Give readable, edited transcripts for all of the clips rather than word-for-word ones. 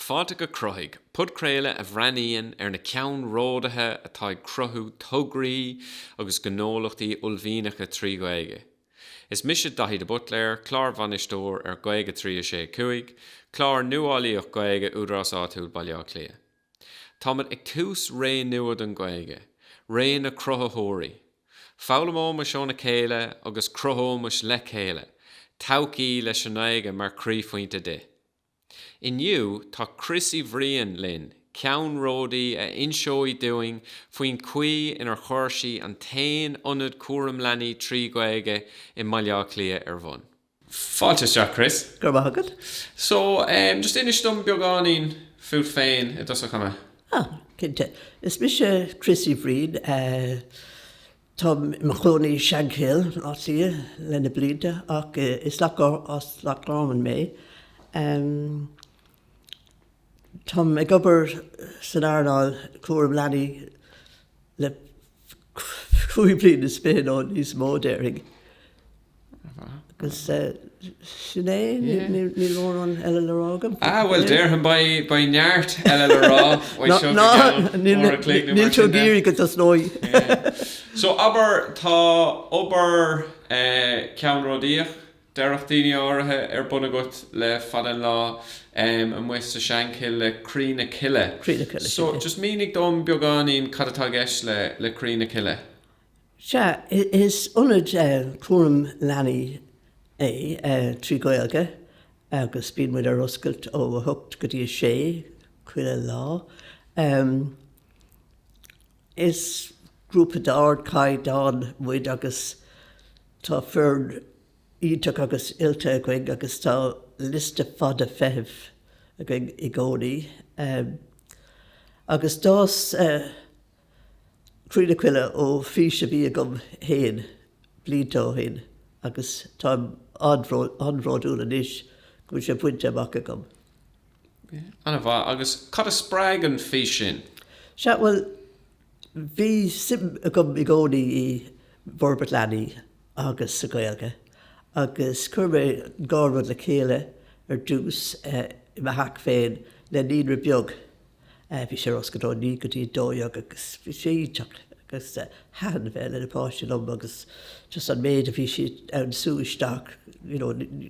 Fáilte go Cruthaigh, pud créile a bhreaníonn na ceann ródathe atá Croí agus gnólachtaí ulmhínacha trí Ghaeilge. Is mise daithí de butléir, clár bhanistóir Ghaeilge trí sé cuaig, clár nuálaíoch Ghaeilge údrás áitiúil bailíoch lia. Támad ag tús ré nuad an Ghaeilge, ré na cruthathóirí. Fálamó me seán na céile agus cruthaómas le céile, taucí leis an aige mar crí faointe de. Inniu tá Cris Bhriain linn, ceann ródaí a inseoí doing faoin Coille inar chuirsaí an tain ionad cuaram leanaí trí Ghaeilge I maileach lia bhun. Fáilte Jack Cris. Gur bagad. So, just inistum beagáín fút féin I dosa chama. Cinnte. Is mise Cris Bhriain, Tom Machlónaí Ghaeilge ásaí lena blianta ach is lachrán mé. Tom ag obair san airnáil cuaram leanaí le 5 bliain is féin ó níos mó déirigh. Agus sinné ní lórán eile le rágam. Well, déirhan ba neart eile le rá. Níl tú géirí go tas nói. So, aber tá obair ceann ródaíoch, dearach daoine áirithe bunagat le fadan lá an muis sa seanchill le Croí na Coille. So, just mínig dom beagáín cadatá gceist le Croí na Coille. Se, is ionad cuaram leanaí trí Ghaeilge agus bíonn muid ar oscailt ó a thucht go dtí sé cuile lá. Is grúpa d'ard caiid dáin muid agus tá fearn ítach agus ilte againn agus tá liste fada fehh againn I gcónaí. Agus dás Croí na Coille ó físe bhí agam héin, blionntá héin, agus tá anráidúil aníos go sé buinte amach agam. Anna bha, agus cad a sppraig an fís sin? Se, well, bhí sim agam I gcónaí I bhorbert leanaí agus sa Ghaeilge. Agus chuir gármad le chéile ar dús I maithach féin le níonra beag. Bhí sé oscail ó ní go dtí dóideag agus bhí sé íteach agus hean bheith le napáiste lom agus just an méid a bhí siad an súisteach. Ní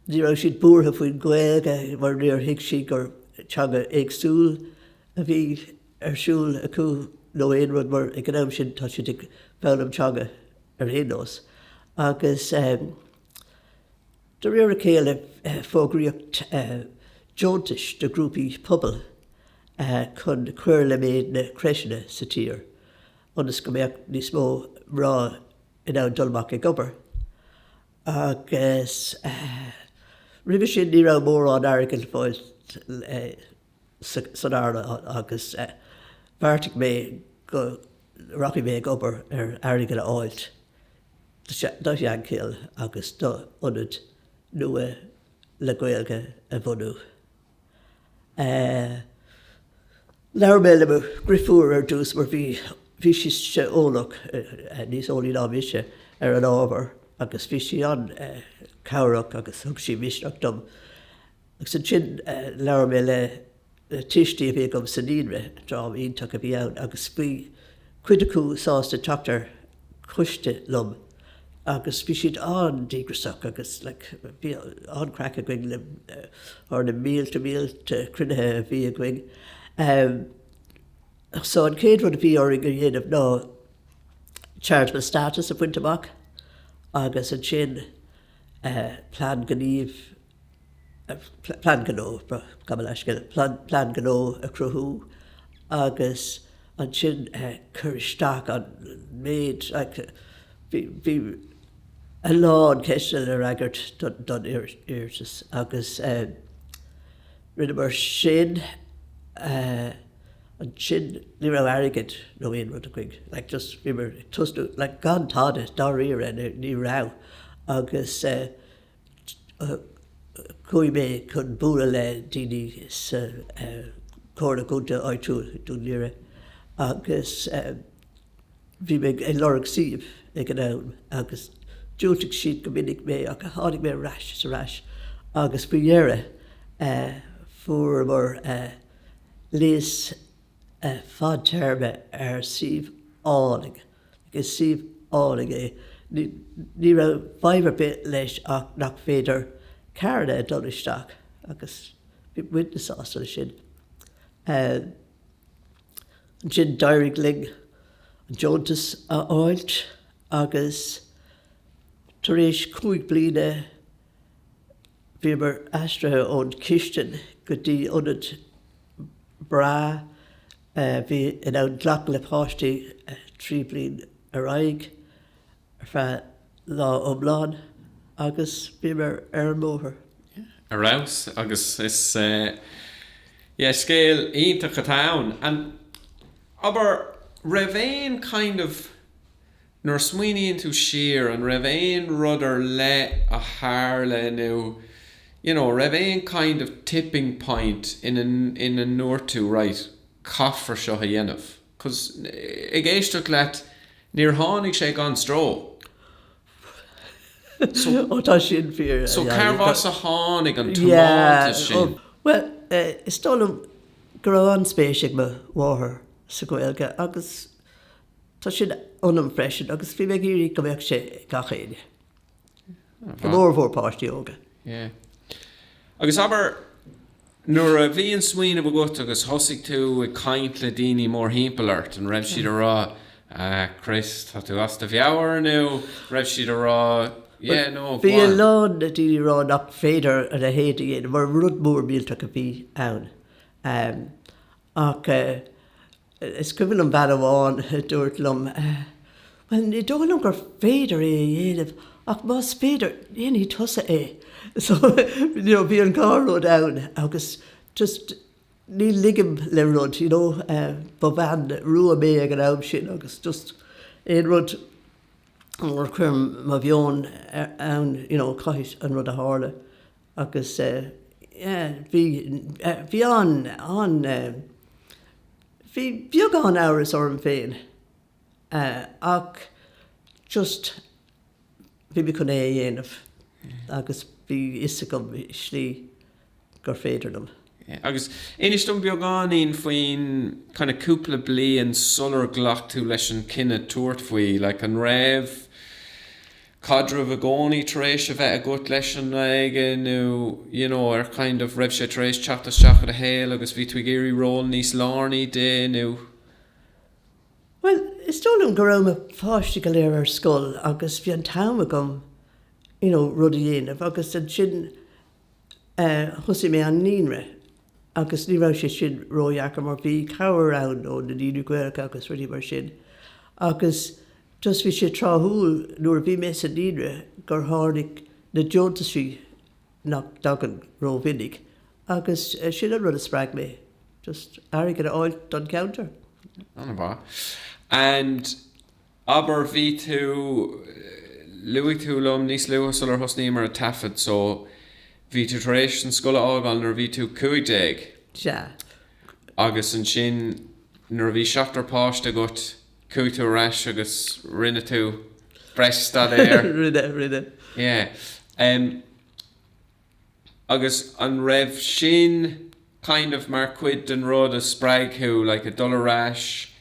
raibh siad búrtha faoin Ghaeilge mar níor thuig si gur teanga éagsúil a bhí arsúil acu nó aon rud mar ag an am sin tá siad ag bheallam teanga ar aonós. Agus de réir a chéile fógraíocht Jóntais de grúpaí pobl chun chuir le méid na creisina sa tír. Onas go mbeadh níos mó rá in ann dulmach ag obair. Agus ribh sin ní raibh mór an airgeil fáil san airla agus bharrtaigh mé go rachaí mé ag obair ar airgeil áilt. Dá sé an céal agus dá ionad nua le Ghaeilge a bhunú. Leabhar mé le grifúr ar dús mar bhí si sé ólach níos ólí ná mise ar an ábhar agus bhí si an cabhrach agus thug si misneach dom. Agus an sin leabhar mé le tistí a bhí gom san níonra drám ionach a bhí ann agus bhí cuid acu sásta teachtar chuiste lom. Agus bhí siad an dígrasach agus bhí an crack a gcuing le ar na mílte cruthaigh a bhí a gcuing. So an céad rud a bhí orthu go dhéanamh ná charitable status a bhaint amach agus an sin plán gníomh plán gnó plán gnó a Cruthaigh agus an sin chuiristeach an méid bhí a lán ceiste le raigart don iirtas agus rinne mar sin an sin ní raibh airgid nó aon rud a chuig. Just bhí mar tusnú gan táda dá riar ní rá agus chuaigh mé chun búra le daoine sa córa gúnta áitiúil dún líre agus bhí mé ag lorg siomh ag an ann agus dúirteach siad go minic mé ach tháinig mé rais agus bhí dhearra fuair mar lís fad terme sif áling. Agus sif áling é. Ní ra fiver bit leis ach nach féidir carda dolisteach agus witness asal sin. Sin dairig ling Jotas a áilt agus tar éis 5 bliana bhí mar astrathe ón Chistin go dtí ionad bra bhí in ann ghlach le páistí 3 bliain ar aghaidh ar feadh lá omláin agus bhí mar ar móthar. Arouse agus is scale iontacha town and aber Bhriain kind of nor sweeney into sheer and Bhriain rudder le a harle nu, you know, Bhriain kind of tipping point in a north to right coffer seo a yenov cause ag éisteach let near hánig sé gan straw. So tá sin fear. So carvas a hánig an tomato sin. Well, is stolum go an spéisiigh me mháthair sa Ghaeilge agus tá sin unam freisin agus bhí me géirí go bheadh sé gachéine. Go mór páistí óga. Yeah. Agus aber nuair a bhí an smaoine bhgat agus thosaigh tú ag caint le daoine mór hímpelart an raibh siad a rá Cris tá tú as de bheabhar nu raibh siad a rá bhí a lán na daoine rá nach féidir a héad géad mar rud mór mílteach a bhí ann. Ach is cuimhin an bhean amháin dúirt lom well ní dólam gur féidir é dhéanamh ach más féidir déanaí tusa é. So bhí an cáród ann agus just ní ligim le rud, ba bhean rua mé ag an am sin agus just éon rud or chuirm má bheon ann, caiis an rud a hála agus bhí an bhí beag an áras orm féin ach just bhí me chun é dhéanamh agus bhí isa gom slí gur féidir dom. Agus inistum beagán faoin kind of cúpla bliain sular glach tú leis an cinenne tuairt faoi, like an raibh cadre a gcónaí taréis a bheith a gut leis an aige nó, ar kind of raibh sé taréis teachtasteach a héal agus bhí tú géirí ról níos lárnaí dé nó. Well, is tólam go raibh a fáiste go léir ar scoil agus bhí an táim agam, rud a dhéanamh agus an sin thosaigh mé an níonra. Agus ní raibh sé sin róiach mar bhí cabhar ann ó na díú Ghaeilge agus ruí mar sin. Agus just bhí sé tráthúil nuair bhí mé sa níonra gur tháinig na Jotasí nach dagan rómhinnig. Agus sin an rud a spreag mé. Just airgad áilt don counter. Anna bha. And aber bhí tú luigh tú lom níos luas ar thosnaí mar a tafad, so bhí tú taréis an scoile ágáil nar bhí tú 15. Ja. Agus an sin nar bhí seachtar páiste gut cúig tú reis agus rinne tú freistad éir. Rinne. Yeah. Agus an raibh sin kind of mar cuid an rud a spraig tú, like a dollar rash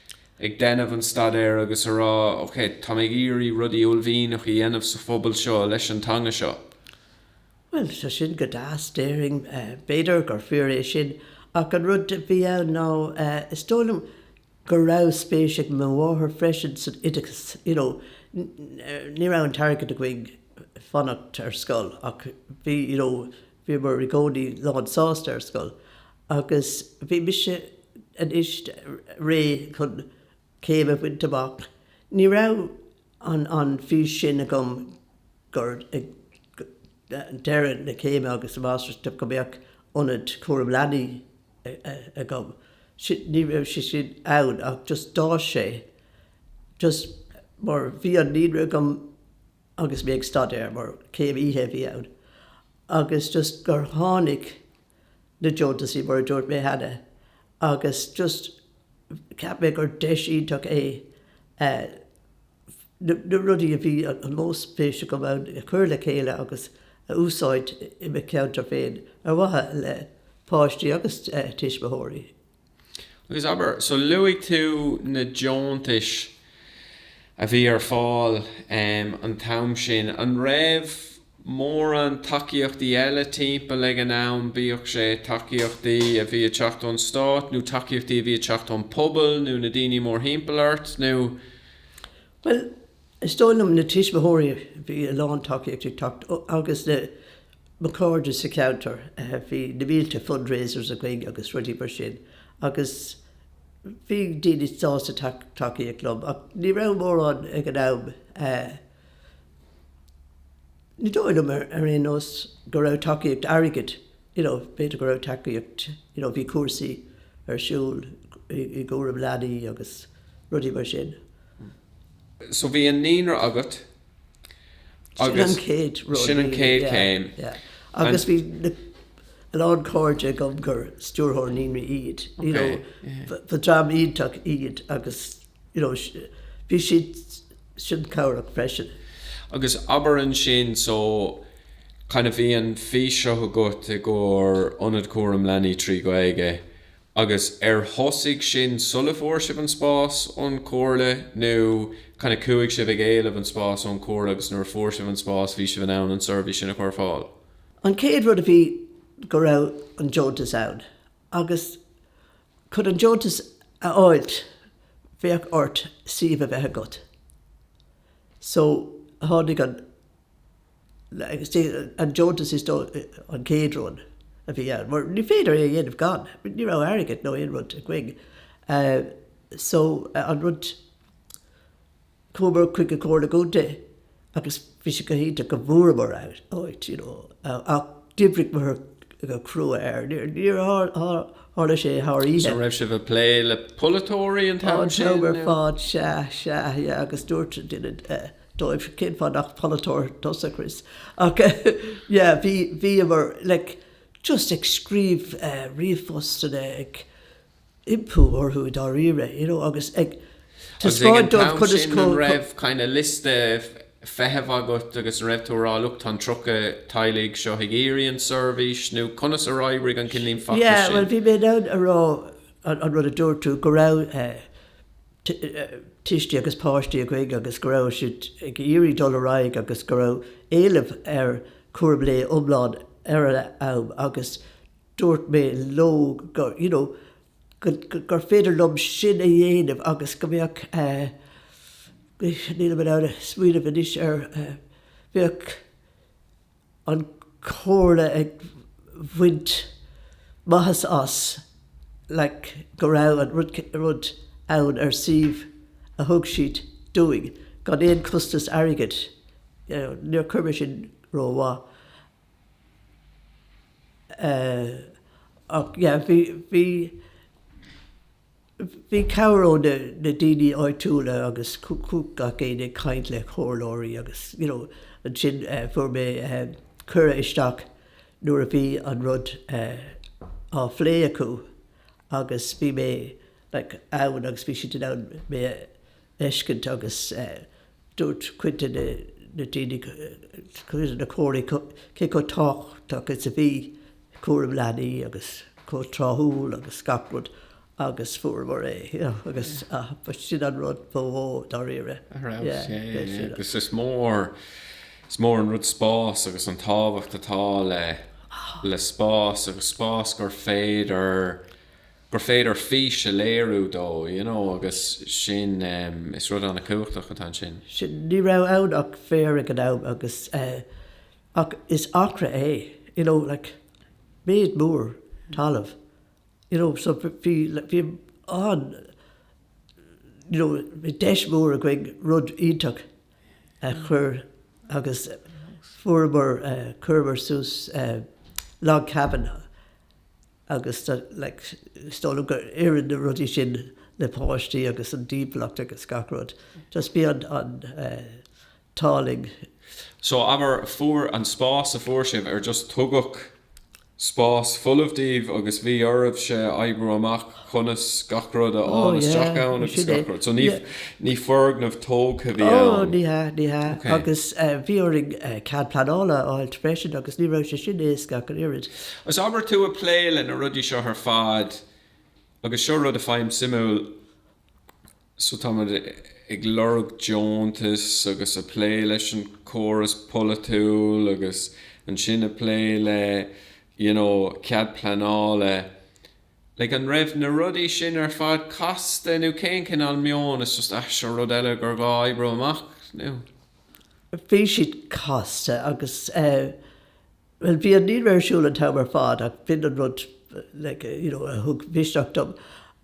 ag denmh an stad éir agus a rá, tá mé géirí rudí ulmhíach i dhéanamh sa phobal seo leis an tanga seo. Well, so sin go dá stéiring beidir gur fear é sin ach an rud bhí ann ná is tólam go raibh spéisiigh me mháthair freisin san idachas, ní raibh an targad a gcuig fannacht ar scoil ach bhí mar i gcónaí láin sásta ar scoil agus bhí mise an ist ré chun céime bhainteach. Ní raibh an fís sin a gom gur deran na céime agus a masters tip go beag onad cuam leanaí a gom. Ní raibh sé sin ann ach just dá sé. Just mar bhí an níonra gom agus mé ag stad ar mar céim ihe bhí ann. Agus just gur tháinig na Jotasí mar dúirt mé hena. Agus just cap mé gur deis ítach é. Na rudí a bhí an mós spéise go bhhain a chuir le chéile agus a úsáid I me counter féin ar wathe le páistí agus tiisbethóirí. Agus aber, so luigh tú na Joantais a bhí ar fáil an tam sin, an raibh mór an takeíochtaí eile timpeall le an am bíoch sé takeíochtaí a bhí teacht an stát, nó takeíochtaí a bhí teacht an pobl, nó na daoine mór himpealart, nó... Well, is dóilm na tiisbethóirí bhí a lán takeíochtaí tacht, agus na McCord's sa counter, bhí na mílte fundraisers a Ghaeilge agus rudí mar sin, agus bhí daoine stása takeíocht lom, ach ní raibh mór an ag an am. Ní dóilm ar aon os go raibh takeíocht airgid, beidir go raibh takeíocht, bhí cuasaí ar siúl I gcomhar leanaí agus rudí mar sin. So bhí an níonar agat, sin an céad céim. Agus bhí an lán cóide gom gur stúrthóir níonar iad. Fa drám íadach iad agus, bhí siad sin cabharach freisin. Agus aber an sin, so kind of bhí an físeo agat I gcóir ionad cuaram leanaí trí Ghaeilge. Agus thosaigh sin sulla fórsibh an spás an cóirle, nó kind of cuaigh sibh ag éileamh an spás an cóirle agus nuair fórsibh an spás bhí sibh an ann an service sin a chuir fáil. An céad rud a bhí go raibh an Joantas ann, agus chud an Joantas a áilt bheadh ort siomh a bheith agat. So tháinig an Joantas is an céad run a bhí ann. Mar ní féidir é dhéanamh gan, ní raibh airgid nó aon rud a Ghaeilge. So an rud cumar chuig a cóir a gúnta, agus bhí sé go hínta go bhúra mar áit, ach dibrig mar go Cruthaigh níor hála sé háirithe. So raibh sibh a plé le polatóirí an tam sin? An fád se, agus dúirt duine dóibh cin fád nach polatóir tosa Cris. Ach, bhí mar, just ag scríb riomhfostan ag impú orthú dá rire, agus ag Ag an tam sin an raibh kind of liste feitheamh agat agus raibh tú rá lucht an trucha tailigh seo ag éiríonn service, nó conas a ráibrig an cinlín facta sin. Yeah, well, bhí mé ann a rá an rud a dúirtú go raibh tistí agus páistí a Ghaeilge agus go raibh siad ag éirí dul a ráig agus go raibh éileamh ar cuairm le umláin ar an am agus dúirt mé ló gur, gur féidir lom sin a dhéanamh agus go bheadh níl an smuoineh inis ar bheadh an cóirle ag bhaint maithas as go raibh an rud ann ar siomh a thug siad dúing gan éon custas airgid, níor cuirme sin rómha. Bhí cabhrón na daoine áitiúla agus cúca céine caint le chomhlóirí agus, an sin fuair mé cura isteach nuair a bhí an rud á phlé acu agus bhí mé ann agus bhí siad ann mé eiscint agus dúirt cuinte na daoine na cóirí cé go tácht agus a bhí cuairm leanaí agus có tráthúil agus scacrúd agus fuair mar agus sin an rud bhó dá rire. Agus is mór an rud spás agus an tábhacht atá le spás agus spás gur féidir fís a léirú dó, agus sin is rud anna cuachtach atá sin. Sin ní raibh ann ach fér ag an am agus ach is acra méad mór talamh. So bhí an, deis mór a Ghaeilge rud ítach a chur agus fuair mar curmar sús log cabin agus stólam gur éireann na rudí sin le páistí agus an díoblacht agus scacrúd. Just bí an táling. So aber fuair an spás a fuair sibh ar just tugach spás fullmhdíobh agus bhí ormh sé oibriú amach chunas gachrod a álas teach ann agus gachrod. So ní forgnamh tógtha bhí Oh, ann. ní agus bhí oring cad planála áil freisin agus ní raibh sé sin ééis ga go irid. As aber tú a pléile na rudí seo ar fad agus seo rud a fáim simú so tá ag lorg Joontas agus a pléile sin chorus polytúil agus an sin a pléile cead planála. Like an raibh na rudí sin ar fad casta nó cén cinál mion is just seo rud eile gur gá oibriú amach nó. Bhí siad casta agus well bhí an níl siúil an tam ar fád ach bhí an rud a thug bhisteach dom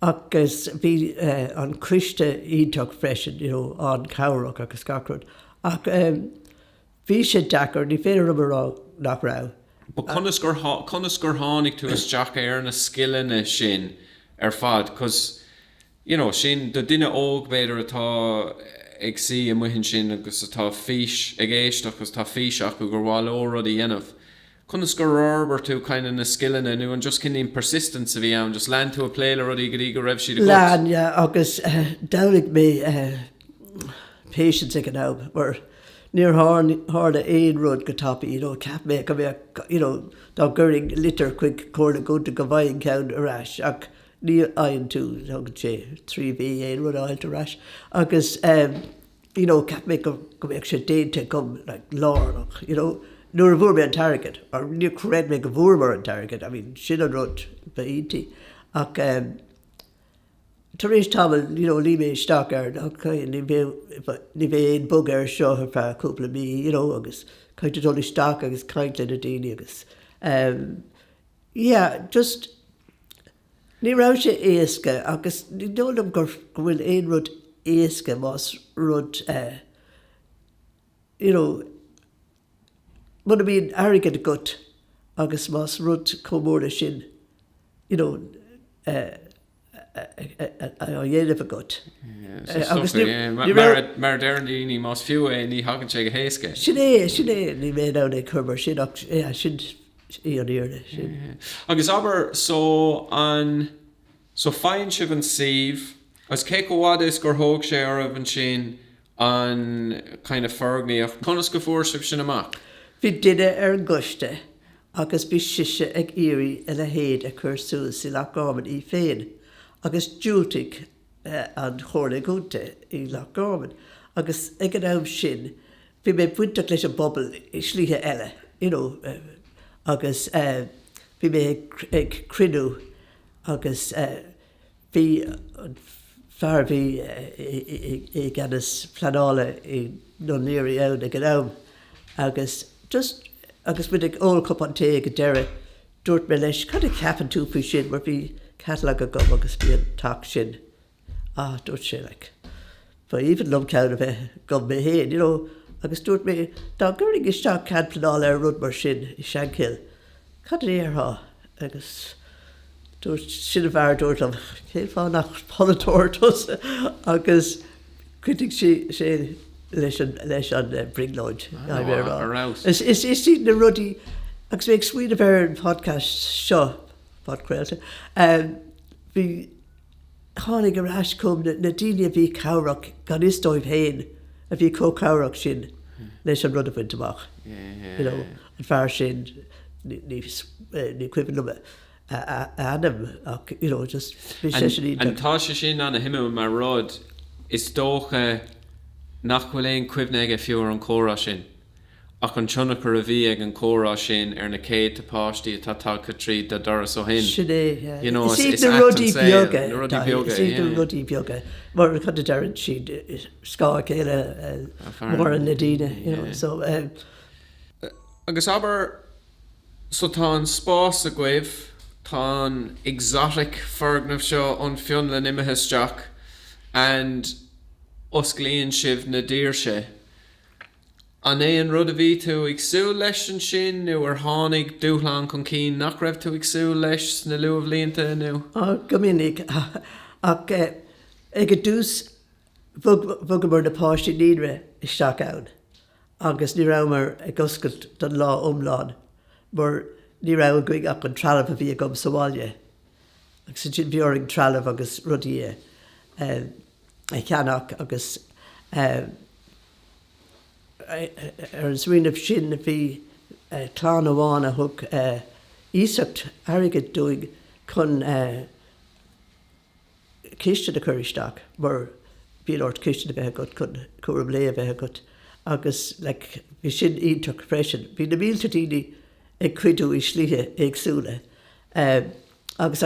agus bhí an Criste ítach freisin an cabhrach agus gacrod ach bhí sé dachar ní féidir am nach rá. But conas gur tháinig tú isteach ar na skillanna sin ar fad cos sin do duine óg beidir atá ag si a muhin sin agus atá fís ag éisteach agus tá fís acu gur bháil óradí dhéanamh. Conas gur ábhar tú kind na skillanna nu an just cinnín persistence a bhí ann just lean tú a pléile rudí go dtí go raibh siad a Lean, agus dánig mé patience ag an áb mar níor hána éon rud go tapí, cap mé go bheith, dá guring litir chuig cóna gúnta go bhain ceann arás ach ní aon tú, thugad sé 3B éon rud áilt arás agus, cap mé go bheith sé déanta gom lárach, nuair a bhúr mé an targad, or níor cred mé go bhúr mar an targad, I mean, sin an rud ba ítí ach tar éis tamil, lí mé isteach ar ní bheith éon bug ar seo ar feadh cúpla mí, agus caiinte dul isteach agus caiint le na daoine agus. Just ní rá sé éasca agus ní dólam gur bhfuil éon rud éasca más rud, muna bhíon airgid gut agus más rud commórna sin, a dhéanamh a gut. Mar dearní ní más fiú ní hagann sé go héasca. Sin é ní mé ná ag chumar sin ach sin í an íorne sin. Agus aber so fáin sibh an siomh agus cé go bhád is gur thóg sé ar an sin an kind of fergnaíoch conas go fuair sibh sin amach. Bhí duine ar an gcuiste agus bhí siise ag iarraí a le héad a chur suas i Lochgarman í féin. Agus dúiltigh an chóirla gúnta í Lochgarman. Agus ag an am sin, bhí mé buinteach leis an bobbal i slíthe eile, agus bhí mé ag crinú agus bhí an fear bhí i gceannas planála i nóníorí ann ag an am agus bhí ag ól cup an té go deire dúirt mé leis cad a ceapan tú faoi sin mar bhí catalog a gom agus bhí an tac sin dúirt sé ba even lom ceann a bheith gom mé héin, agus dúirt mé dá gurí isteach cad planála ar rud mar sin i Shankill. Cad é arthá agus dúirt sin a bhar dúirt am cé fá nach polytóirtas agus cuidigh sé leis an Bhriain Is tí na rudí agus bheith smuoine bhar an podcast seo podcréilte bhí tháinig ar ais cum na daoine a bhí cabhrach gan isdóibh féin a bhí cabhrach sin leis an rud a bhaint amach. An fear sin ní cuiban lum anam ach just bhí sé sin an tá sé sin an na himime mar rud is dócha nach bhfuil éon cuimhne ag fiúr an córá sin ach an tionachar a bhí ag an córá sin ar na céad tapáistí atá talcha tríd de doras ó hin. Sin é, Is na rudí beaga. Is na rudí beaga. Mar a chud a dearann siad scá céile mar an na daoine, so agus aber so tá an spás a gcuibh tá an exotic fergnamh seo an fionn le nimithe isteach and osclaíonn sibh na díirse. An é an rud a bhí tú ag súil leis an sin nó ar tháinig dúthláán chun cín nach raibh tú ag súil leis na luamh líonta nó? Go minic ach ag a dús bhugamar na páistí níre isteach ann agus ní ramar ag oscailt don lá umláin mar ní ra goig ach an tralh a bhí gom Somália. Agus sa sin bheoring tralh agus rudí ceannach agus ar an sríanamh sin bhí clán amháin a thug ísacht airgid dúig chun ciste de chuiristeach mar bíort ciste bheith go chun cuam lé bheith go agus bhí sin ítach freisin. Bhí na míltatíine ag cuiidú i slíthe agsúla. Agus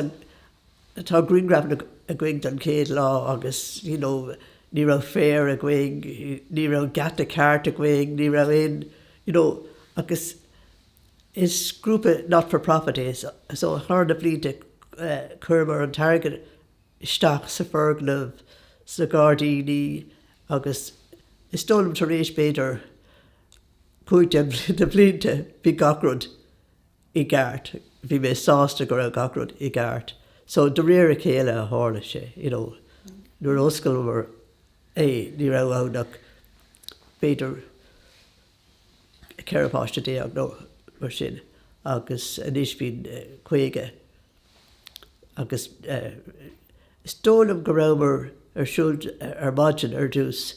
tá greengrab a gcuig don céad lá agus ní ra fér a gcuig, ní ra gata ceart a gcuig, ní ra éon, agus is grúpa not-for-profit is, so thar na blianta chuirmar an targad isteach sa ferglah sa Gardaí agus is dólam tar éis beidir cúite na blianta bhí gacrúd i gceart. Bhí mé sásta go raibh gacrúd i gceart. So do réir a chéile a hála sé, nuair oscail mar ní ra ánach beidir ceirpáiste déag nó mar sin agus aníos bhín chuige agus is dólam go raibh ar siúd ar maidin ar dús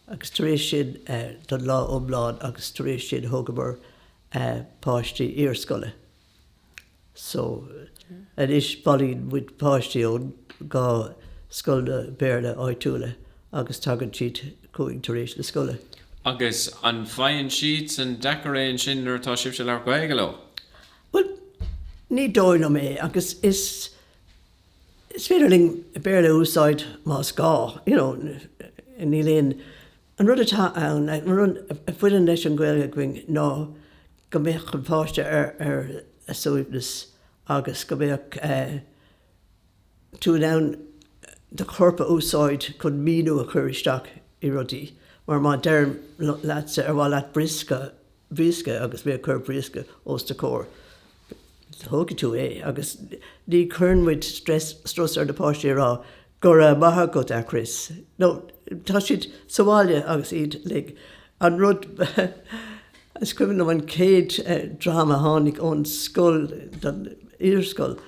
agus tar éis sin don lá omláin agus tar éis sin thugamar páistí iarscoile. So aníos bailín muid páistí ón gá scoil na béarna áitiúla agus tagann siad cúing tar éis na scoile. Agus an bhain siad san decorain sin ar tá sibh se lear Ghaeilge lo? Well, ní dóinna mé agus is féidirling béarna úsáid más gá, ní léon an rud atá ann, a bhuiileann leis an Ghaeilge going ná go mbeadh an páiste ar a suaimhnas agus go mbeadh tú ann de chorpa úsáid chun míú a chuiristeach i rudaí. Mar má derm lása ar bhá leat brísca agus mé chur brísca os de cór. Thóga tú agus ní churnmuid stras ar na páistí rá gur maithe go a Cris. No, tá siad Somália agus iad an rud is cuimhin an céad drama tháinig ón scoil don iarscoil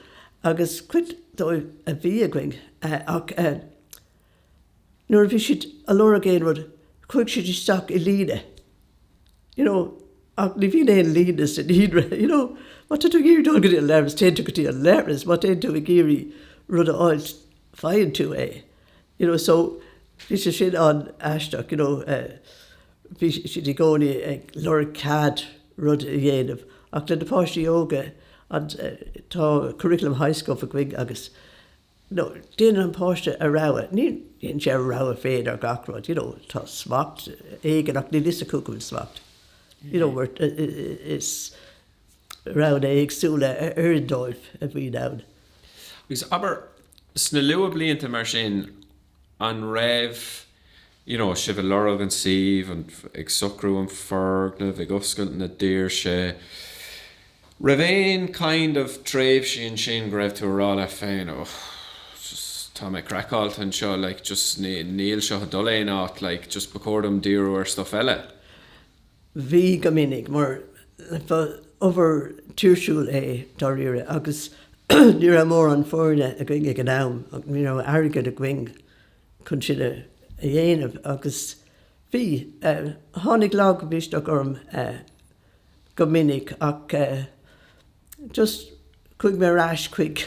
agus cuid dóibh a bhí a going ach nuair bhí siad a lura géin rud chuig siad isteach i líne. Ach ní bhíon éon líne san hídra, What tú géirí dul go dtí an leras, té tú go dtí an leras, má té tú a géirí rud a áilt fáin tú so bhí sé sin an eisteach, bhí siad i gcónaí ag lura cad rud a dhéanamh. Ach le na páistí óga tá curriculum high school a gcuig agus déanaan an páiste a ráha. Níon sé ráha féin ar gacróid, tá smacht éigen ach ní lis a cúcum smacht. Is rána éagsúla ar dóibh a bhí nán. Agus aber sna lua blianta mar sin an raibh sibh lorg an sih ag socrú an ferglah ag oscailt na dír sé. Bhriain kind of tréimh sin go raibh tú rá le féin tá mé crackáilt an seo just níl seo a dul éon áit just bacordam díú ar stuff eile. Bhí go minic mar over tírsúil dá riire agus ní ra mór an fórne a going ag an am ach ní ra airgid a going chun sin a dhéanamh agus bhí tháinig lá go bhíisteach orm go minic ach just chuig mé ráis chuig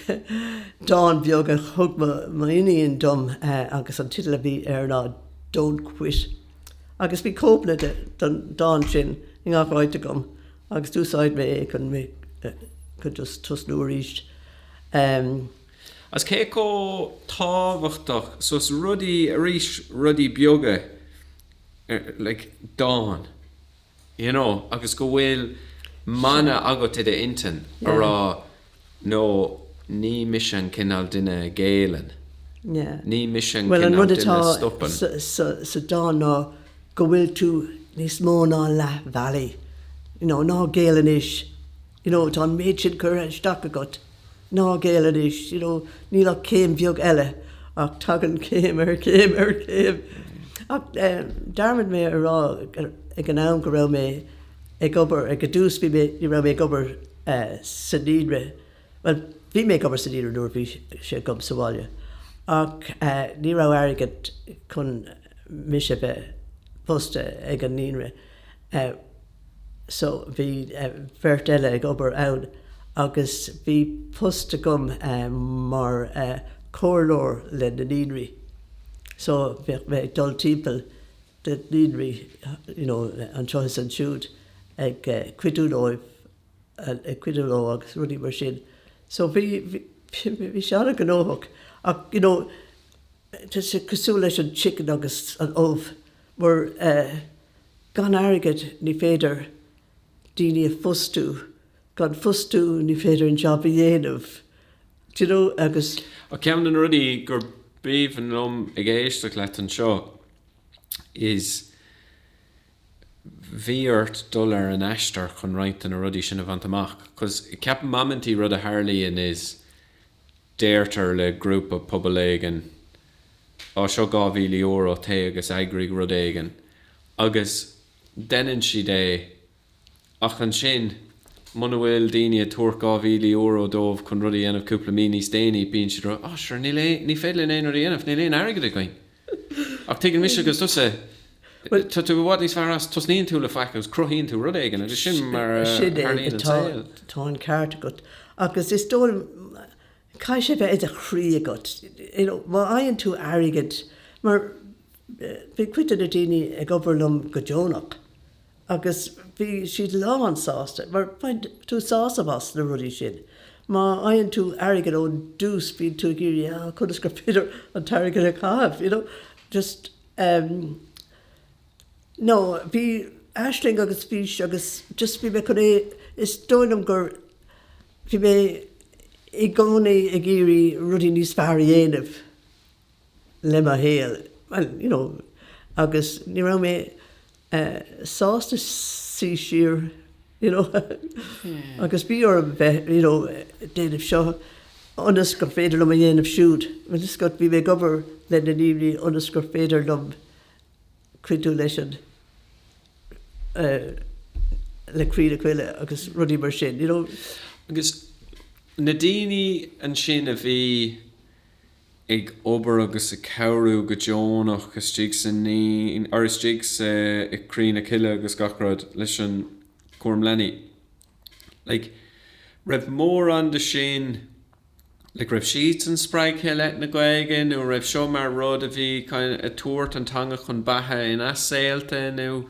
dáin bheag a chug ma iníon dom agus an titil a bhí ar ná don't quit. Agus bhí cópla don dáin sin i ngach gom agus dúsáid mé chun just tusnú ríist. As cé có táhachtach sos rudí ríis rudí beaga dáin, agus go bhfuil mana agat iad intan ará nó ní mission cinál duine géalan. Ní mission cinál duine stoppan. Sa dáin ná go bhfuil tú níos mó ná le Valley. Ná géalan is. Tá méid sin chur an staach agat. Ná géalan is. Ní le céim beag eile ach tagan céim ar céim. Ach darmid mé ará ag an am go raibh mé ag obair ag a dús bhí mé raibh mé ag obair sa níre, well, bhí mé gobar sa níre nuair bhí sé gom sa bhaile. Ach ní rá airgid chun mise bheith posta ag an níre. So bhí bheirt eile ag obair ann, agus bhí posta gom mar cóirlóir le na níre. So bheith mé dul timpeall de níre, an trochas an siúd ag cuidúlóibh agus rudí mar sin. So bhí seanna go nóthach. Ach, tá sé cosú leis an chicken agus an óbh, mar gan airgid ní féidir daoine a fustú, gan fustú ní féidir an job a dhéanamh. Agus... A ceann an rudí gur bíomh an lom ag éisteach leat an seo is bhíart dul ar an eistar chun roinnt an rudí sin a bhaint amach. Cos ceapan mammantí rud a Harlíonn is déirtar le grúpa pobl éigean á seo €2,000 ta agus eagraigh rud éigean. Agus denan si é ach an sin muna bhfuil daoine a tuair €2,000 dómh chun rudí anamh cúpla míní stéine bíonn si rá, sure, ní féile éonar dhéanamh, ní léon airgid a gcuin. Ach tuigeann mis agus tusa, tá tú bhhad níos fearras tosníonn tú le feiceas cruthíonn tú rud éigean, agus sin mar Harlíonn an saoil. Tá an ceart agat. Agus is dóil, cai sé bheith a chrí agat. Má aonn tú airgid, mar bhí cuiite na daoine ag obair lom go Jónach. Agus bhí siad lá an sásta, mar baid tú sásta bhas na rudí sin. Má aonn tú airgid ón dús bhí tú géirí chunas gur féidir an targad a cáibh, just... No, bhí aisling agus bhís agus just bhí me chun is dóinm gur bhí me i gcónaí a géirí rudí níos fearr dhéanamh le a héal. Well, agus ní rá mé sásta sí siar, agus bí or déanamh seo onas gur féidir lom a dhéanamh siúd. Well, is got bhí me gobar le na níomhní onas gur féidir lom cuidú leis an le Croí Coille agus rudí mar sin, Agus na daoine an sin a bhí ag obair agus a cabhrú go Jónach agus stíag san ní ar stíag i Croí Coille agus gachrad leis an cuairm lenny. Raibh mór an de sin raibh siad an spraigthe le na Ghaeilge nó raibh seo mar rud a bhí a tuairt an tanga chun bathe in asailta nó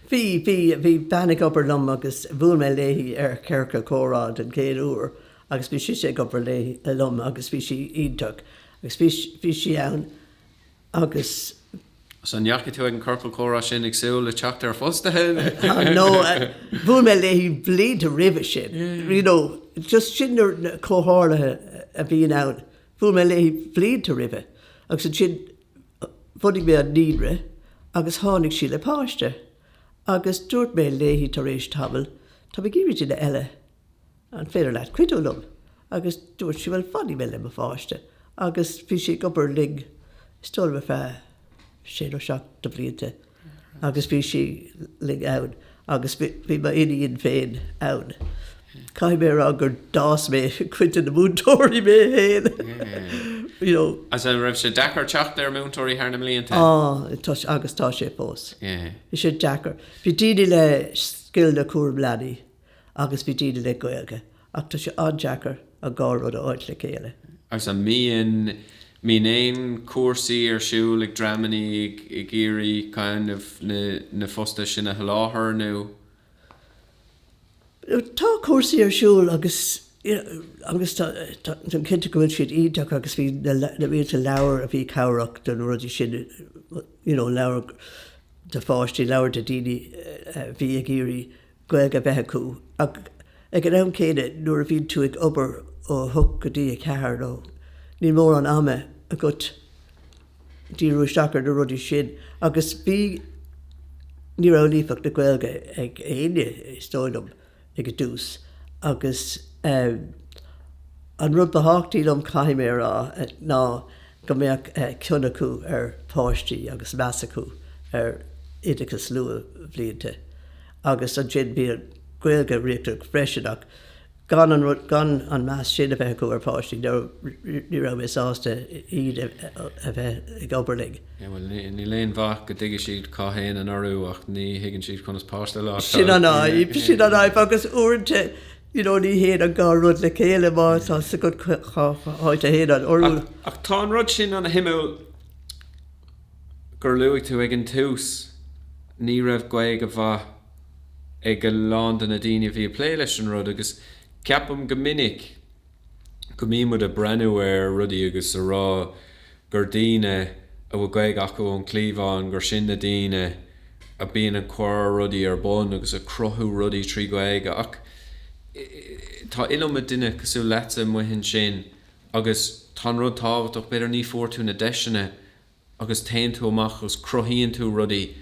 Bhí bannig obair lom agus bhfuil me léhí ar ceirce córád an céad uair, agus bhí sé obair léhí lom agus bhí si ionach, agus bhí si ann agus... So neachci tú ag an corpal córá sin ag súil le teacht ar fostathe? No, bhfuil me léhí bliad a ribh sin. Just sin cótháirlathe a bhíon ann. Bhfuil me léhí bliad a ribh. Agus sin bhudig me an níre, agus tháinig sí le páiste. Agus dúirt mé léhí tar éis tabal, tá me géirí sin eile an féidir leat cuidú lom. Agus dúirt si bhfuil fadí me le a fáiste. Agus bhí si gobar ling, stóil me fé sé ó seach do blianta. Agus bhí si ling ann, agus bhí ma iníon féin ann. Cai mé rá gur dás mé cuinte na múntóirí mé héin. As an raibh sé dachar teacht ar múntóirí thar na mblianta? Agus tá sé fós. Bhí sé dachar. Bhí daoine le scill na cuairm lenny, agus bhí daoine le Ghaeilge. Ach tá sé an dachar a gárad a áit le chéile. Agus an míon éon cuasaí ar siúil ag dramaní ag géirí kind of na fosta sin a láthair nó? Tá cuasaí ar siúil agus tá cinnte go bhfuil siad ionach agus bhí na bhíonta leabhar a bhí cabhraach don rudí sin, leabhar de fáistí, leabhar de daoine bhí a géirí Ghaeilge bheith acu. Ag an am céine nuair a bhíonn tú ag obair ó thuc go dtí a ceathair nó ní mór an ama a gut díúisteachar na rudí sin. Agus bhí ní rá lífach na Ghaeilge ag aine stóilm ag a dús. Agus an rud beháchtaí lom caiimé rá ná go mbeadh cion acu ar páistí agus meas acu ar idechas lua blianta. Agus an sin bhí an Ghaeilge riachtar freisinach gan an meas sin a bheith go ar páistí ní ra is ásta iad a bheith ag oberling. Well, ní léon bhach go dtige siad cáhéin an orúach ní higann siad chun páiste lá. Sin an áib agus uirte ní héad an gá rud le chéile má tá sa go háid a héad an orú. Ach tá an rud sin an himú gur luigh tú ag an tús ní raibh Ghaeilge go bha ag go lán na daine bhí plé leis an rud agus ceapam go minic go mímod a brenn ar rudaí agus a rá gur daine a bhfuil Ghaeilge acu an clíomháin gur sin na daine a bíon an chóir rudaí ar bun agus a crothú rudaí trí Ghaeilge ach tá ilm a duine cosú leta muhin sin agus tá rud táhaach beidir ní fuórtú na deisina agus tain tú amach agus crothíonn tú rudaí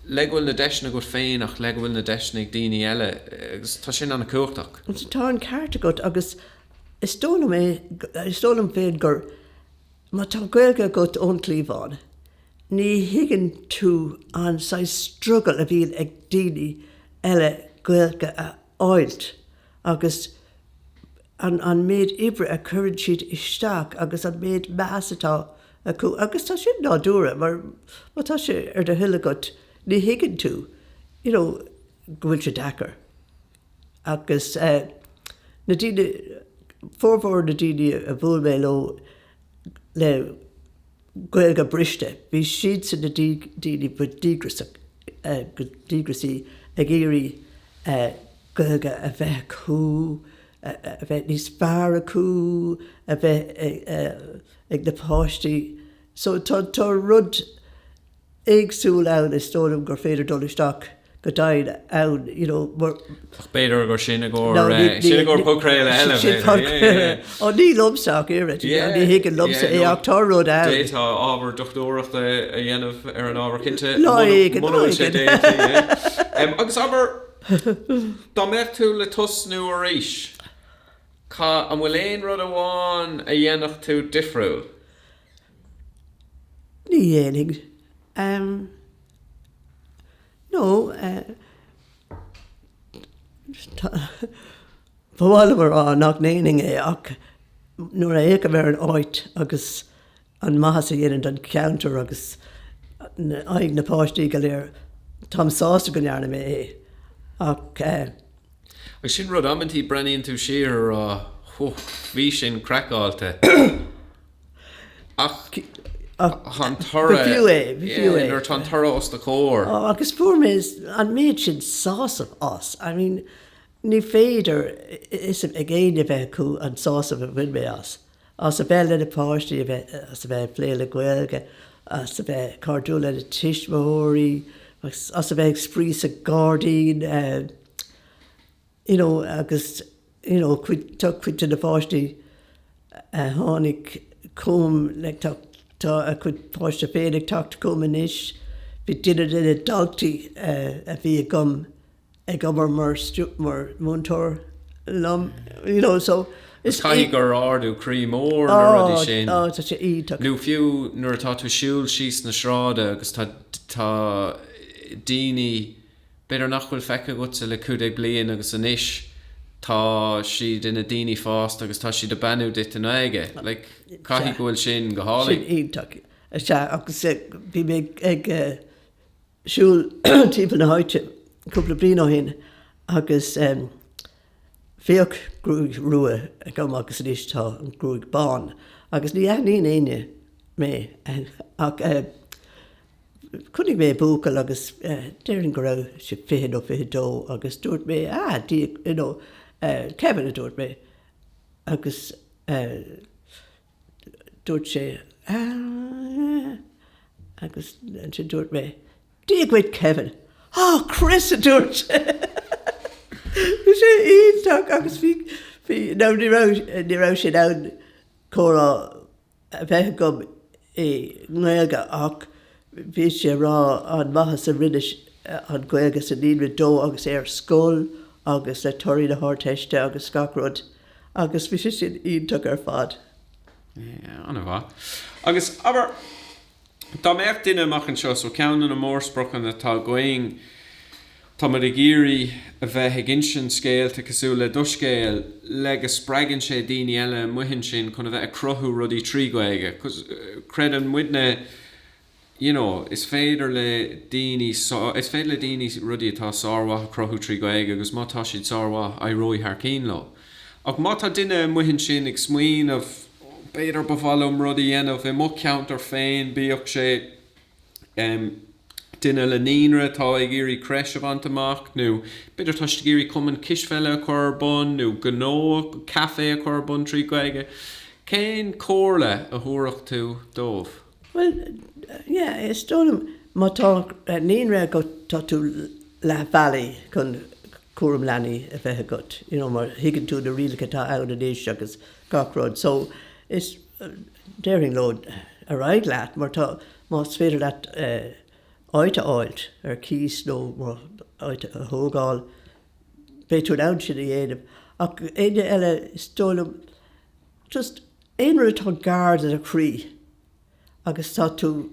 le bhfuil na deisina go féin ach le bhfuil na deisina ag daoine eile agus tá sin anna cuachtach. Tá an ceart agat agus is tólam féin gur má tá Ghaeilge agat ón clíomháin ní higann tú an sa struggle a bhíon ag daoine eile Ghaeilge a áilt agus an méid ibre a chuann siad isteach agus an méid measatá acu agus tá sin ná dúra mar tá sé ar de thuile agat ní higann tú gohfuil se dachar agus na daine fórmhór na daine a bhfuil mé le Ghaeilge briste bhí siad san na daine bu dígrasí ag éirí Ghaeilge a bheith cú a bheith níos fearr acu a bheith ag na páistí so tá rud éagsúil ann is tólam gur féidir dul isteach go daid ann beidir gur sin a gur pócréile eile ní lomsaach éire ní higann lomsa é ach tá rud ann. Détá ábhar dochtúireachta a dhéanamh ar an ábhar cinnte agus ábhar dá méid tú le tosnú a ríis Cá an bhfuil éon rud amháin a dhéanamh tú difriúil? Ní dhéananig. No, bhil mar nach néing é ach nuair a éic bhar an áit agus an maithe a dhéanaan an counter agus ag na páistí go léir tám sásta go nearna mé é ach agus sin rud ammantí breíonn tú siar bhí sin crackáilte ach an thora ar tan thora os na cór agus fuair mé an méid sin sásamh as ní féidir is a géine bheith acu an sásamh a bhain mé as a bheith le na páistí as a bheith plé le Ghaeilge as a bheith cardú le na tiismóirí as a bheith sprís a Gardaín agus chuid na páistí tháinig cum le tá a chud páiste féidir tacht cum inis bhí duine in daltaí a bhí gom ag gobar mar múntóir lom so is caithfidh gur ardú Croí mór na rudí sin tá sé ítach nú fiú nuair atá tú siúil síos na sráide agus tá daoine beidir nach bhfuil feice gosa le 15 bliain agus inis tá siad ina daoine fást agus tá siad a banú dit an aige le caithfidh go bhfuil sin go hálaigh. Sin ítach agus bhí mé ag siúil timp na háite cúpla bliain ó hin agus féoch grúig rua a gom agus inis tá an grúig bán agus ní aithníon aine mé ach chunig mé búcail agus déirn go raibh si 50 ó 52 agus dúirt mé Kevin a dúirt mé agus dúirt sé agus sin dúirt mé díaghaid Kevin Cris a dúirt sé sé ítach agus ní rah sin ann chórá a bheith gom é Ghaeilge ach bhí sé rá an maithe sa rinne an Ghaeilge sa níonra dó agus ar scóil agus le toirí na háteiste agus scacrod agus bhí sé sin ítach ar fad. Anna bha. Agus aber tá méid duine amach an seo so ceann na mórsprochan atá going Tá mar I géirí a bheith ag insin scéalta cosú le doscéal le go spragann sé daoine eile muhann sin chun a bheith a crothú rudaí tríghaige. Cos cred an muidne, is féidir le daoine rudaí atá sárha crothú tríghaige agus má tá siad sárha éróí thar cín lo. Ach má tá duine muhann sin ag smaoin of beidir bhálum rudaí dhéanamh I mo ceantar féin bíoch sé duine le níonra tá ag géirí creis a bhaint amach nó beidir tá géirí cuman cisfeile a chur bun nó gnó café a chur bun tríghaige. Cén cóirle a thuaireach tú dómh? Well, yeah, it's done. Ma tá níonra go tá tú le valley chun cuam leanaí a bheith agat. Mar higann tú na rialcha tá ann a déis agus gachrod. So it's daring load a raig leat, mar tá más féidir leat áite áilt cís nó mar áite a thógáil béitú an sin a dhéanamh. Ach éine eile is dólam just éonar atá gard a Croí agus tá tú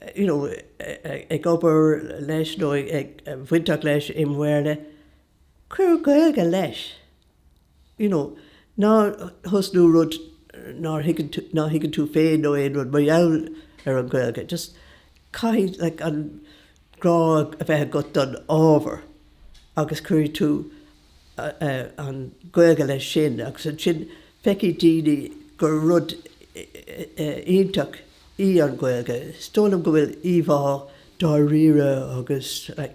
ag obair leis nó ag bhaintach leis imhuairne chuir Ghaeilge leis. Ná thosnú rud ná higann tú féin nó éon rud mar dheall an Ghaeilge. Just caiid an grá a bheith agat don ábhar agus chuir tú an Ghaeilge leis sin agus an sin feici daoine gur rud ionach an Ghaeilge. Stólam go bhfuil íomhá dá riire agus an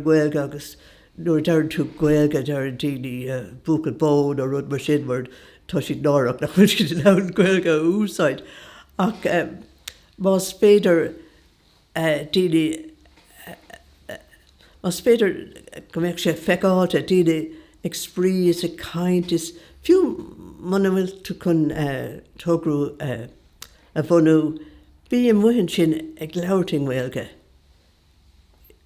Ghaeilge agus nuair dearann tú Ghaeilge dearann daoine búcan bón ó rud mar sin mar tá siad nárach nach chuir siad len Ghaeilge a úsáid. Ach más féidir daoine más féidir go mbeadh sé feicáilte daoine ag sprí is a caint is fiú mana bhfuil tú chun tugrú a bhunú bí an muhann sin ag leabharting Ghaeilge.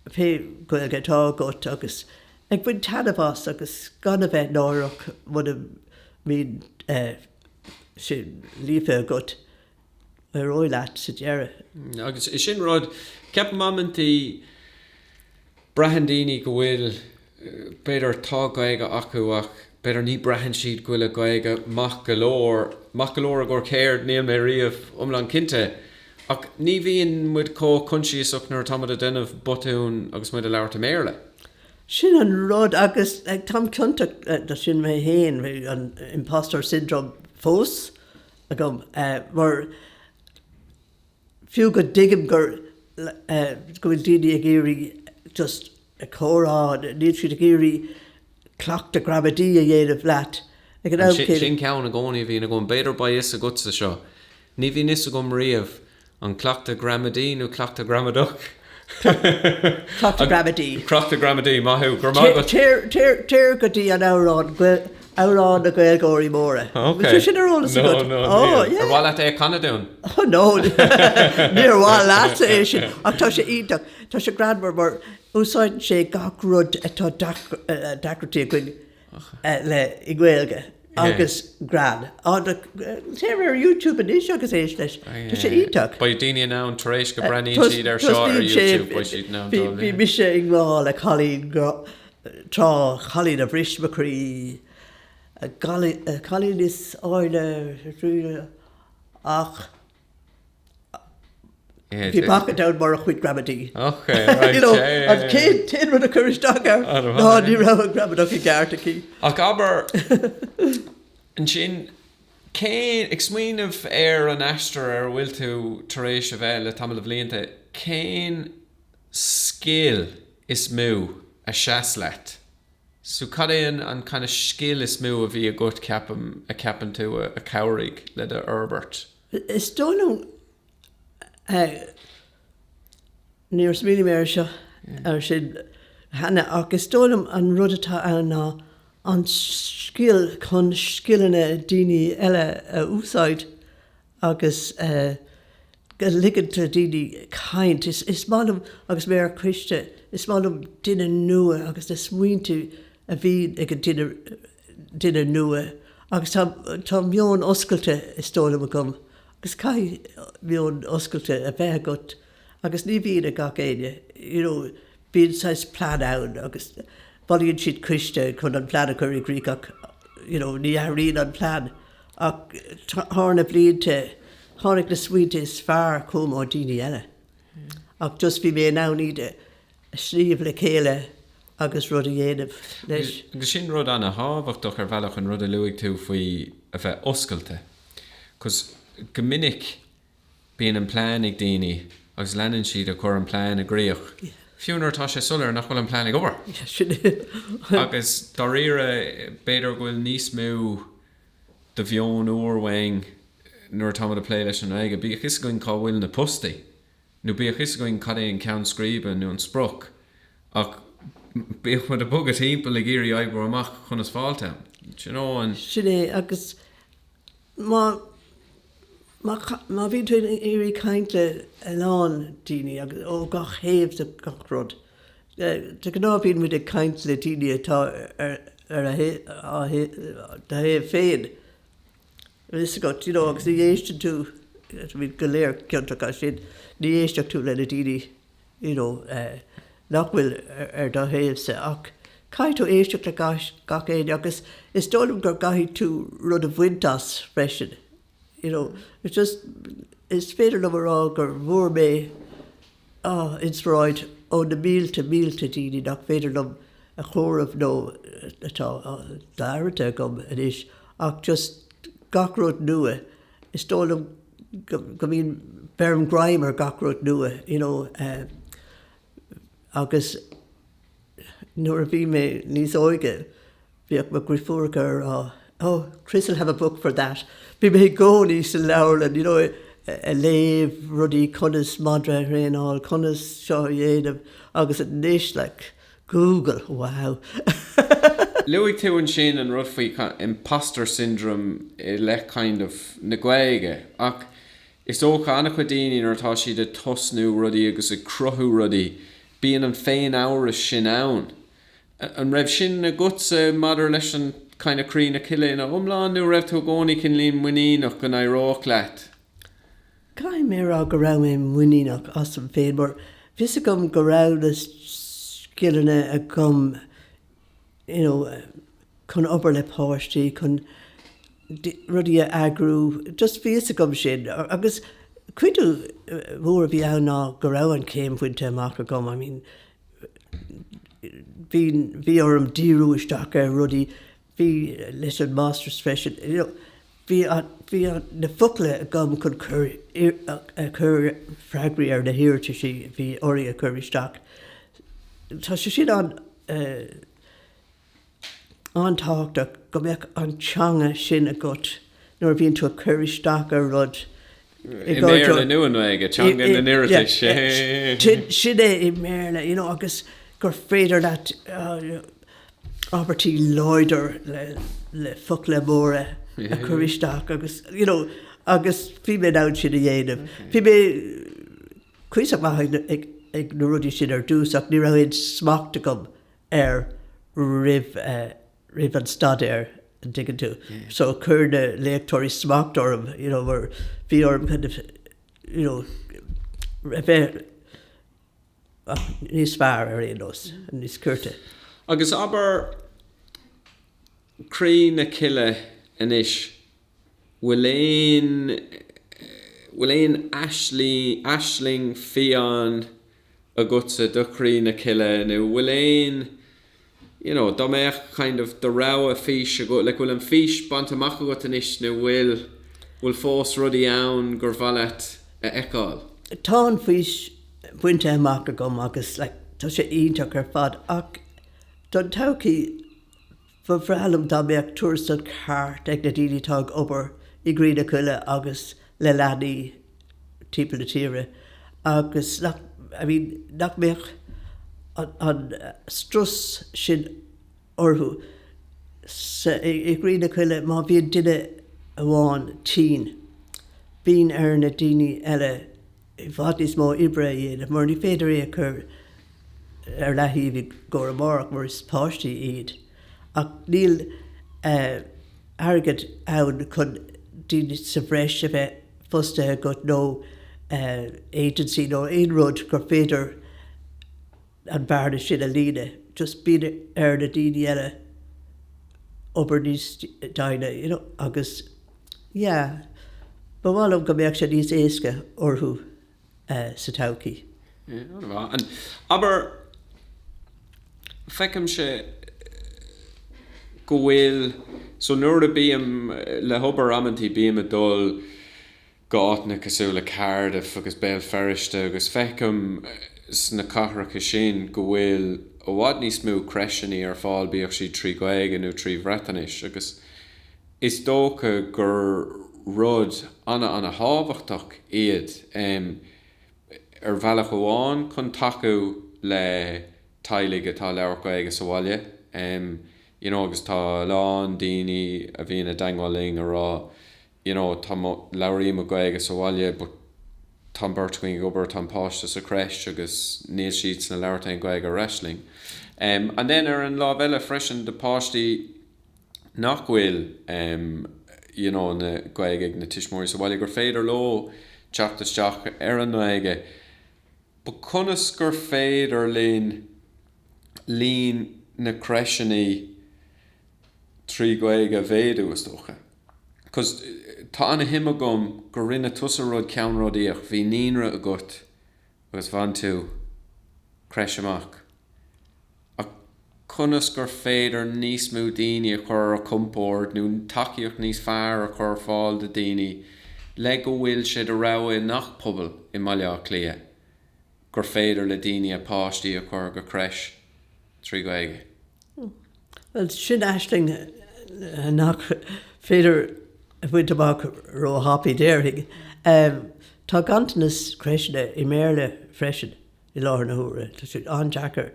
Fé Ghaeilge tá agat agus ag buin tanamhas agus gan a bheith nárach muna mín sin líomh agat ar óil leat sa dearra. Agus is sin rud ceap mammantí breathan daoine go bhfuil beidir tá Ghaeilge acu ach beidir ní breathan siad go bhfuil Ghaeilge mac go leor a gur céir níl mé riamh umlan cinnte. Ach ní bhíonn muid có consciúsach nuair támad a duinmh botún agus muid a leabhart a méile. Sin an rud agus ag tam contact da sin mé héin an impostor syndrome fós agam mar fiú go digim gur go bhfuil daoine a géirí just a chórád níl siad a géirí clocht a grabadí a dhéanamh leat. Sin ceann a gcónaí bhíon a gún beidir ba is a gutsa seo. Ní bhíon is a gom riamh an clocht a gramadí nó clocht a gramadach. Clocht a gramadí. Clocht a gramadí, maithú. Téir go dtí an árán a Ghaeilgóirí móra. Okay. Sin ar ólas a No, good. no, Oh, níl. yeah. Ar bhil é Canadún. Oh, no. Níor bháil leat é sin. Ach tá sé ionach. Tá sé gradmar mar úsáid sé gach rud atá dacratí chuig le I Ghaeilge. Agus grad. Téir ar YouTube an is agus éis leis. Tá sé ionach. Ba daoine ná an tar éis go breanín siad ar seo ar YouTube ba siad ná Bhí mise ag lá le chalín chalín a bhris ma Croí. Chalín is áine ach bhí bacha down mar a chuid gramadí. Okay, right. An cén rud a churis dagar ná ní rah an gramadach I gartaí. Ach aber an sin cén ag smaoinmh ar an aistir ar bhfuil tú tar éis a bheith le tamil a bhblianta cén scéal is mú a seas leat. So cad éon an kind of scéal is mú a bhí a gut ceapan tú a cabhraigh le de Herbert. Is dónú níor smíli mé seo ar sin hena ach is dólam an rud atá anna an skill chun skillanna daoine eile a úsáid agus go liganta daoine caint is málum agus mé ar Christe is málum duine nua agus de smuointe a bhí ag an duine nua agus tá mion oscailte is dólam a gom agus cai mion oscailte a bheith agat agus ní bhíon a gach éine bíon sais plan ann agus bhíonn siad cuiste chun an plan a chuir Greek ach ní aíon an plan ach tháina blianta tháinig na suite is fearr comá daoine eile. Ach just bhí mé ná níide sríomh le chéile agus rud a dhéanamh leis. Agus sin rud anna hábhachtach bhealach an rud a luigh tú faoi a bheith oscailte. Cos go minic bíon an plán ag daoine agus leanann siad a chur an plán a gréoch. Fiúnar tá sé sulir nach bhfuil an plán ag obair. Agus dá riire beidir bhfuil níos mú de bheon uorhaing nuair tá a plé leis an aige. Bíoch is going cáhfuil na postaí. Nu bíoch is going cad é an count scríbe nó an spruch. Ach bíoch mu a bugad timppla le géirí aigbro amach chun is fáilte. Sinné agus má bhín tú éirí caintle aláin daoine agus ó gach héamh de gach rud. Tá gná bhíon muid a caint le daoine atá ar a héamh féin. Is got, agus ní éiste tú bhín go léir ceantacha sin, ní éisteach tú le na daoine, nach bhfuil ar do héamhsa ach cai tú éisteach le gach éine agus is dólam gur gaithí tú rud a bhaintas freisin. It's just is féidir le gur mhór mé insráid ó na mílte daoine nach féidir lom a chóramh nó atá dairte gom inis ach just gach rud nua is dólam go mín berm grimer gach rud nua, agus nuair a bhí mé níos óige bhíoh me grifúrcha Cris will have a book for that. Bhí mé gcónaí sa leabharlann, a léamh rudí conas madra réáil conas seo dhéanamh agus an níis le Google, wow. Luigh tú an sin an rud faoi imposter syndrome le kind of na Ghaeilge ach is ócha anna chu daoine ar tá siad a tosnú rudí agus a cruthú rudí bíon an féin áras sin ann. An raibh sin na gutsa madar leis an kind of Croí na Coille na umláin nó raibh tú gcónaí cin líon muíach gan éireach leat. Cai mé go raibh mé muíach as an féin, mar bhís a gom go raibh na skillanna a gom chun obair le páistí chun rudí a agrú, just bhís a gom sin agus cuiú mhór bhí anná go raibh an céim fuinte amach a gom, bhí orm díúisteach ar rudí bhí leis an masters freisin, bhí na focaile a gom chun chur freagraí ar na hirirte sí bhí orí a chuiristeach. Tá sé sin antáachta go mbeadh an teanga sin a gut nuair bhíonn tú a chuiristeach ar rud. I méarla nuan ag a teanga na niirite. Sin é I méarla, agus gur féidir leat ábhartí loidir le focaile móra a chuiristeach agus, agus bhí mé ná sin a dhéanamh. Bhí mé cuiseach maith ag na rudí sin ar dús ach ní raibh smaachta gom ar ribh an stadair an digan tú. So chur na léachtóirí smacht orm, mar bhí orm kind of, bheith níos fearr ar éonos, níos curta. Agus aber Croí na Coille inis bhfuil éon aisling fián a gutsa do Croí na Coille nó bhfuil éon dá méach kind of do rá a fís a go le bhfuil an fís bant amach agat inis nó bhfuil fós rudí ann gur bhaile a eicáil. Tá an fís buinte amach a gom agus tá sé ionteach ar fad ach don taucí bhrealam dá méach tuairstad ceart ag na daoine tág obair I Croí na Coille agus le leanaí timp na tíre agus nach méach an strus sin orthú I Croí na Coille má bhíon duine amháin tín bíon ar na daoine eile bhd is mó ibre dhéanamh mar ní féidir é a chur ar lethíomh go amárach mar is páistí iad ach níl agad ann chun daoine sa bhreis a bheith fustathe go nó agency nó aon rud gur féidir an bhar sin a líne, just bíad na daoine eile obair níos daine, agus, yeah, ba bhfuil go mbeadh sé níos éasca orthú sa todhchaí. And aber fecim se go bhfuil so nuair a bíam le hobar amantí bíam a dul gáitna cosúla Cardiff agus béal ferriste agus fecim sna cathracha sin go bhfuil ó bhhad níos mú creisianí ar fáil bíoh si trí Ghaeilge nó trí Bhreatanis agus is dócha gur rud anna hábhachtach iad ar bhealach óháin chun taú le tailig atá leabhar Ghaeilge sa bhaile agus tá lán daoine a bhíon a dangháling ará tá labhraí mo Ghaeilge sa bhaile but tá beirt going gobar tá páiste sa creist agus níl siad na leabhartain Ghaeilge wrestling and then ar an lá bheile freisin de páistí nach bhfuil na Ghaeilge na tuismóirí sa bhaile gur féidir ló teachtasteach ar an Ghaeilge ba conas gur féidir lín na creisianí trí Ghaeilge bhéadú is dócha. Cos tá anna hime gom gur rinne tusa rud ceannródaíoch bhí níonra a gut agus bhain tú creis amach. A conas gur féidir níos mú daoine a chur a compórt nó takeíoch níos fearr a chur fáil de daoine le go bhfuil siad a rogha nach pobl I maileach clia gur féidir le daoine a páistí a chur go creis trí Ghaeilge. Well, sin aisling nach féidir a bhaint amach ró happy déirthing. Tá gantanas creisine I méle freisin I láthar na húra. Tá siad an Jackar.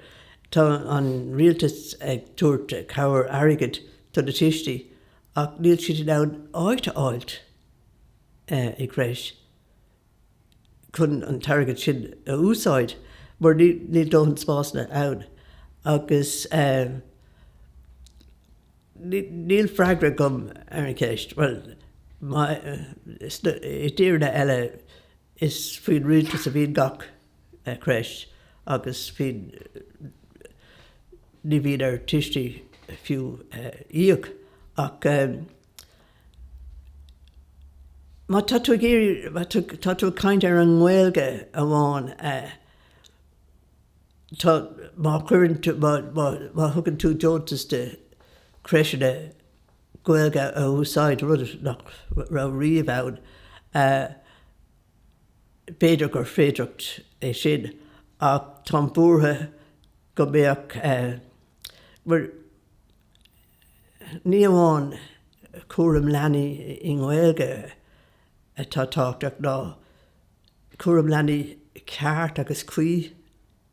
Tá an rialtas ag tuairt cabhar airgid tá na tistí ach níl siad ná áit I creis. Chun an targad sin a úsáid mar níl dóhann spásna ann. Agus níl freigra gom ar an ceist. Well, I dtíorna eile is faoin rialtas a bhíon gach creis agus faoin ní bhíon ar tistí fiú íoc ach má tá tú caint ar an Ghaeilge amháin tá má chuireann tú má thugann tú deontas de creisiine Ghaeilge a úsáid rud nach ra riamh ann féidir gur féidireacht é sin ach tá búrtha go mbeadh mar ní amháin cuaiream leanaí I Ghaeilge atá táchtach ná cuaiream leanaí ceart agus cuí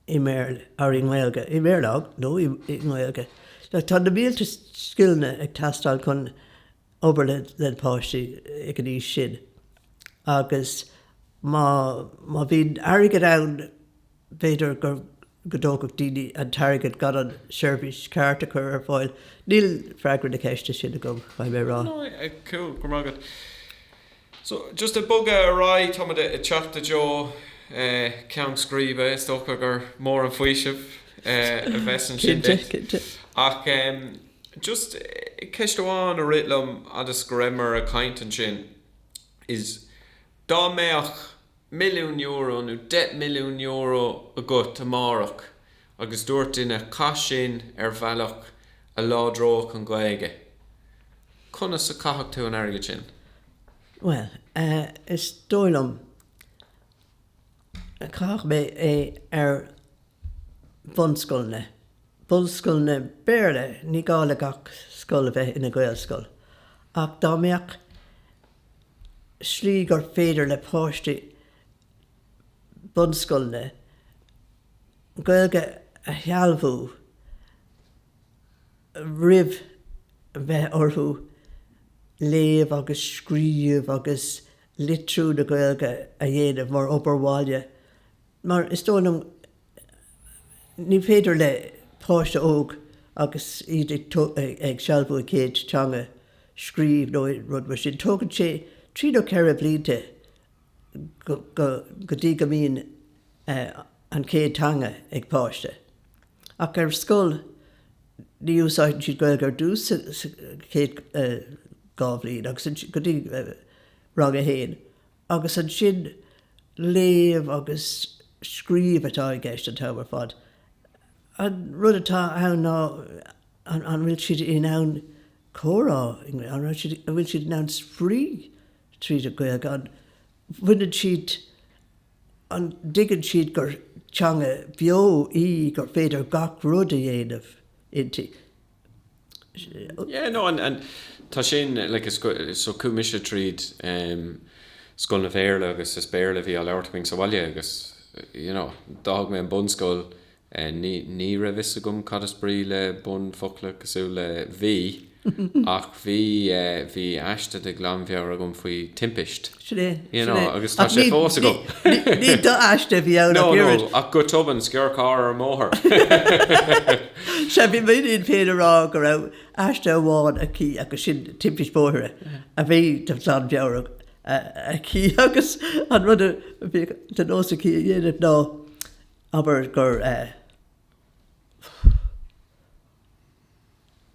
I méil ar I Ghaeilge. I méileag nó I Ghaeilge. Tá na mílte skillne ag tastal chun obair le páistí ag an níos sin. Agus má bhín airgid ann féidir gur godógach daoine an targad gad an seirbhís cearta chur ar fáil. Níl freigra na ceiste sin a gom cha mé rá. No, cool, go mágad. So, just a bugga a rá tá a teachta jo ceann scríbe is tócha gur mór an faoisibh a bheits an sin dit. Ach, just ceistúáin a ritlam agus go raibh a caint an sin is dá méach €1 million nó €10 million a gut amárach agus dúirt duine cais sin ar bhealach a ládróch an Ghaeilge. Conas a cathach tú an airgid sin? Well, is dóilm a cach mé é ar bunscoilne. Bunscoilne béirle ní gála gach scoil a bheith ina Gaelscoil. Ach dá méach slí gur féidir le páistí bunscoilne Gaeilge a shealbhú ribh bheith orthú léamh agus scríomh agus litrú na Gaeilge a dhéanamh mar obair mar is tónam ní féidir le páiste óg agus iad ag shealbhú céad teanga scríomh nó rud mar sin tógann sé trí nó ceithre blianta go dtí go mín an céad tanga ag páiste. Ach ar scoil, ní úsáid siad Ghaeilge ar dús céad gábhlín, agus go dtí rang a héin. Agus an sin léamh agus scríomh atá I gceist an tamar fad. An rud atá ann ná an bhfuil siad in ann córá, an bhfuil siad in ann sprí tríd a Ghaeilge. An bhuinead siad, an diggin siad gur teanga bio gur féidir gach rud a dhéanamh inti. Yeah, no, and tá sin like so cumise tríd scoil na bhéirle agus is béirle bhí a leirtming sa bhaile agus dág me an bunscoil ní ra vis a gum cad is brí le bun focla cosú le bhí ach bhí aiste de glamhear a gum faoi timpist. Agus tá sé fós a gum. Ní do aiste bhí ann No, ach go tuban scior car ar móthir. Se bhí muid féidir rá go raibh aiste bháin a cí agus sin timpist bóthire a bhí do glamhear a cí agus an rud den os a cí dhéanamh ná aber gur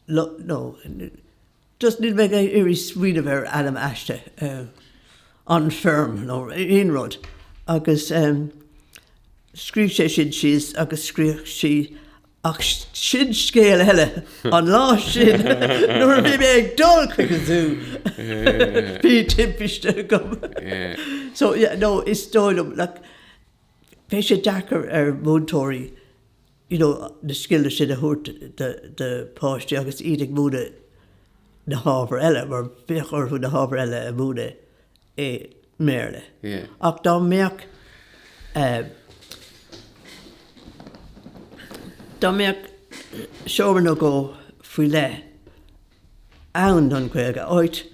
no, just need make a very sweet of her Adam Ashta on firm, no, in rod. Agus scríb sé sin she's agus scríb she ach sin scéal hele an lá sin nuair bhí mé ag dul chuig a zú. Bhí timpiste gom. So yeah, no, it's dóilm like bhí sé dachar múntóirí, the skill sin a thuirt de páiste agus iad ag múna na hábhar eile, mar bhíochar chu na hábhar eile a múna é méarla. Ach dá mbeadh seomar nó go faoi le ann an Ghaeilge áit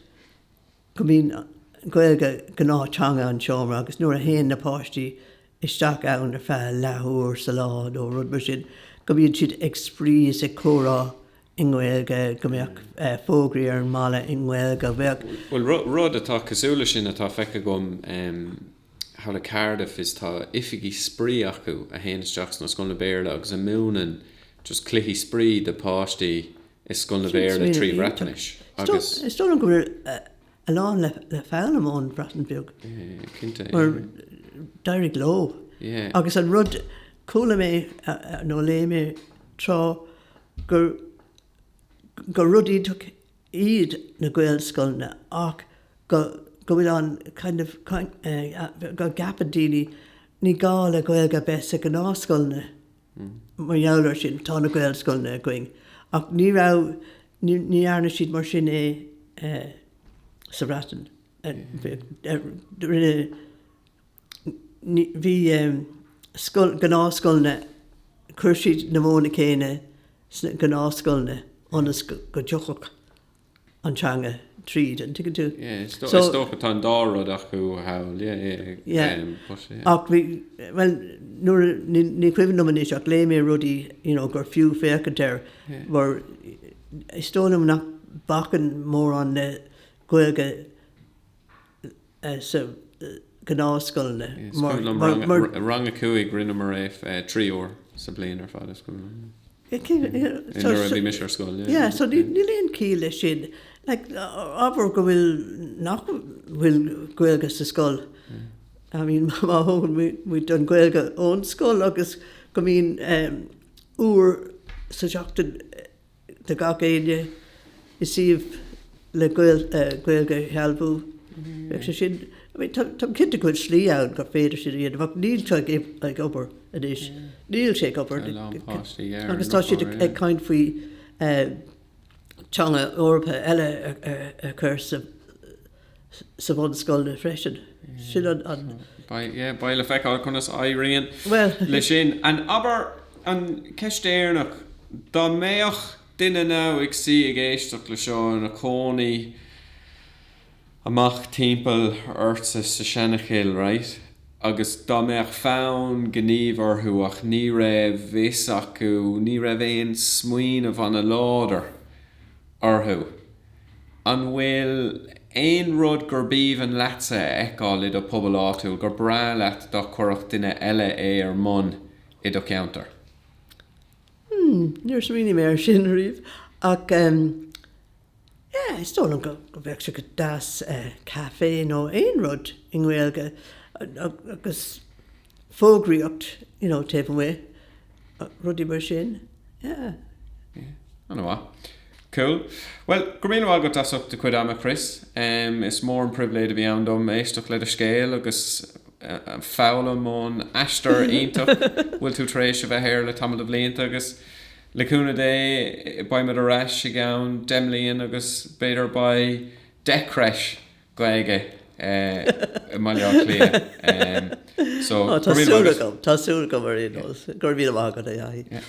go bhín Ghaeilge go ná teanga an seomar agus nuair a héan na páistí isteach ann ar feadh leathuair sa lád ó rud mar sin go bhíonn siad exprís ag córá in Ghaeilge go mbeadh fógraí ar an mala in Ghaeilge bheadh. Well, rud atá cosúla sin atá feice gom how le Cardiff is tá ifigí sprí acu a héana isteach na scoil na béirle agus a múnan just cluichí sprí de páistí is scoil na béirle trí bhreatanis. Is tólam go bhfuil a lán le feann amán Bhreatain Cinnte. Mar dairig ló. Agus an rud coolla mé nó lé mé trá gur rudí tuc iad na Gaelscoilne ach go bhfuil an kind of go gapadíní ní gá le Ghaeilge bes ag an áscoilne mar jouler sin tá na Gaelscoilne going ach ní airne siad mar sin é sa Bhreatain bhí gnásscoilne chuir siad na móna céine gnásscoilne onas go dteochach an teanga tríd an tuigh tú. Is tócha tá dárad acu hail, ach bhí, well, nuair ní cuimhin nomanis ach lé mé rudí, gur fiú fécadir, mar is tónam nach bachan mór an na Ghaeilge sa gnásscoilne. Rang acu ag rinne mar raibh 3 uair sa bliain ar fad is go. Bhí mis ar scoil. So ní léon cíle sin. Like, aber go bhfuil nach bhfuil Ghaeilge sa scoil. I mean, má hógan muid an Ghaeilge ón scoil agus go mín úr sa seachtain de gach éine is síomh le Ghaeilge healbú. Sin, I mean, tam cinnte goil slí ann go féidir sin iad, bhach níl tuag ag obair a dís. Níl sé obair. Agus tá siad ag caint faoi teanga orpa eile a chur sa bhn scoilne freisin. Sin an... Baile feicáil chunas éiríonn well, le sin. An aber an ceistéarnach dá méoch duine ná ag si ag éisteach le seo na cónaí amach timpeall airsa sa Shanachil, right? Agus dá méoch fánn gníomh orthú ach ní raibh vis acu, ní raibh éon smuoin a bhana láidir orthú. An bhfuil éon rud gur bíomh an leatsa eáil do pobl áitiúil gur bra leat do chuireach duine eile é ar mon I do counter. Níor smíní mé sin riomh ach is tólam go bheith se go das café nó aon rud i Ghaeilge agus fógraíocht taobh mé rudí mar sin. Anna cool. Well, Gurmín bhil go tasach de chuid ama Cris. Is mór an priviléid a bhí an dom éisteach le a scéal agus fála món eistar ionach bhfuil tú trééis a bheith héir le tamil a bblianta agus leúna dé ba me a reis i gán demlíonn agus beidir ba decreis Ghaeilge mai leor clia. So Tásúla go mar gur bhí amach go é.